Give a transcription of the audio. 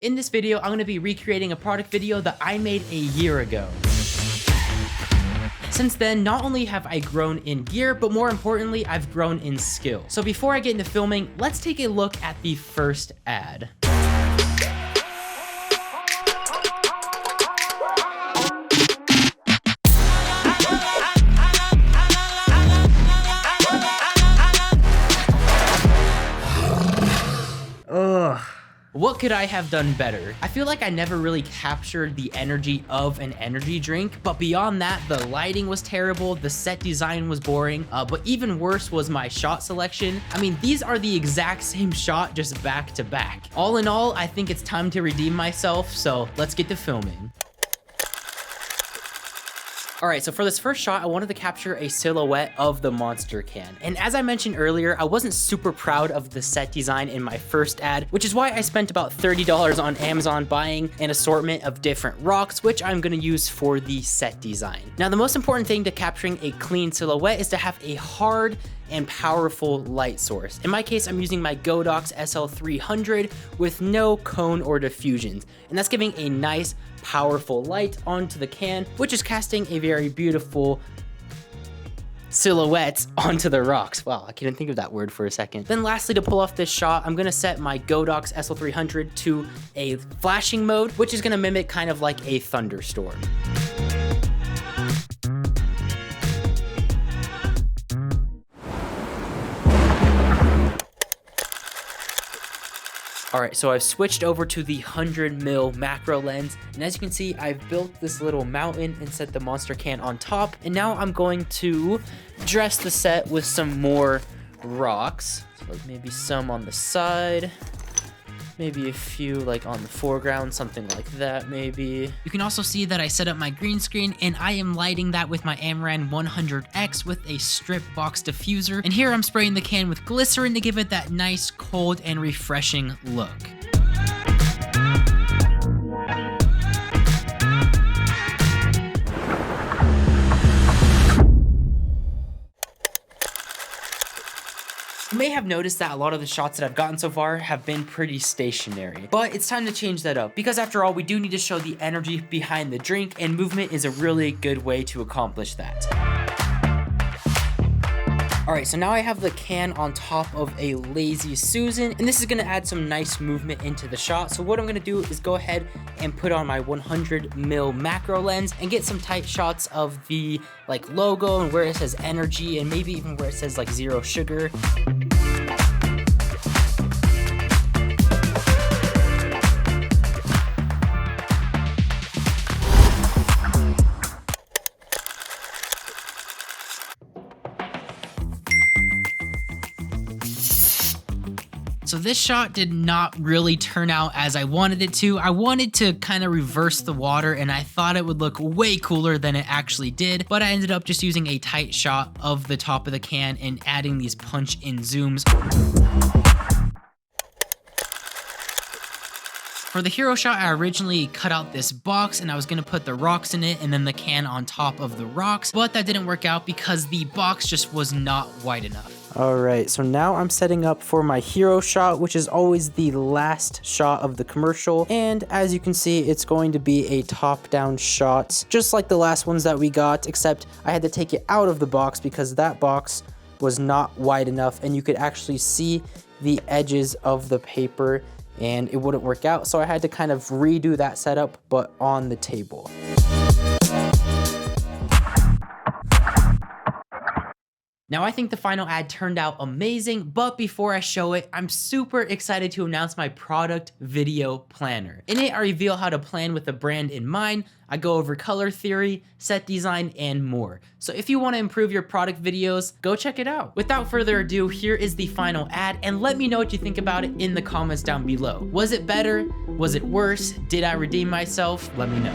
In this video, I'm going to be recreating a product video that I made a year ago. Since then, not only have I grown in gear, but more importantly, I've grown in skill. So before I get into filming, let's take a look at the first ad. Ugh. What could I have done better? I feel like I never really captured the energy of an energy drink, but beyond that, the lighting was terrible, the set design was boring, but even worse was my shot selection. I mean, these are the exact same shot, just back to back. All in all, I think it's time to redeem myself, so let's get to filming. Alright, so for this first shot, I wanted to capture a silhouette of the monster can. And as I mentioned earlier, I wasn't super proud of the set design in my first ad, which is why I spent about $30 on Amazon buying an assortment of different rocks, which I'm going to use for the set design. Now, the most important thing to capturing a clean silhouette is to have a hard and powerful light source. In my case, I'm using my Godox SL300 with no cone or diffusions, and that's giving a nice powerful light onto the can, which is casting a very beautiful silhouette onto the rocks. Wow, I couldn't think of that word for a second. Then lastly, to pull off this shot, I'm gonna set my Godox SL300 to a flashing mode, which is gonna mimic kind of like a thunderstorm. Alright, so I've switched over to the 100mm macro lens, and as you can see, I've built this little mountain and set the monster can on top, and now I'm going to dress the set with some more rocks. So like maybe some on the side, maybe a few like on the foreground, something like that maybe. You can also see that I set up my green screen and I am lighting that with my Amaran 100X with a strip box diffuser. And here I'm spraying the can with glycerin to give it that nice, cold, and refreshing look. You may have noticed that a lot of the shots that I've gotten so far have been pretty stationary, but it's time to change that up because after all, we do need to show the energy behind the drink, and movement is a really good way to accomplish that. Alright, so now I have the can on top of a Lazy Susan, and this is going to add some nice movement into the shot. So what I'm going to do is go ahead and put on my 100mm macro lens and get some tight shots of the like logo and where it says energy and maybe even where it says like zero sugar. So this shot did not really turn out as I wanted it to. I wanted to kind of reverse the water and I thought it would look way cooler than it actually did, but I ended up just using a tight shot of the top of the can and adding these punch-in zooms. For the hero shot, I originally cut out this box and I was gonna put the rocks in it and then the can on top of the rocks, but that didn't work out because the box just was not wide enough. Alright, so now I'm setting up for my hero shot, which is always the last shot of the commercial. And as you can see, it's going to be a top-down shot, just like the last ones that we got, except I had to take it out of the box because that box was not wide enough and you could actually see the edges of the paper and it wouldn't work out. So I had to kind of redo that setup, but on the table. Now I think the final ad turned out amazing, but before I show it, I'm super excited to announce my product video planner. In it, I reveal how to plan with a brand in mind. I go over color theory, set design, and more. So if you want to improve your product videos, go check it out. Without further ado, here is the final ad, and let me know what you think about it in the comments down below. Was it better? Was it worse? Did I redeem myself? Let me know.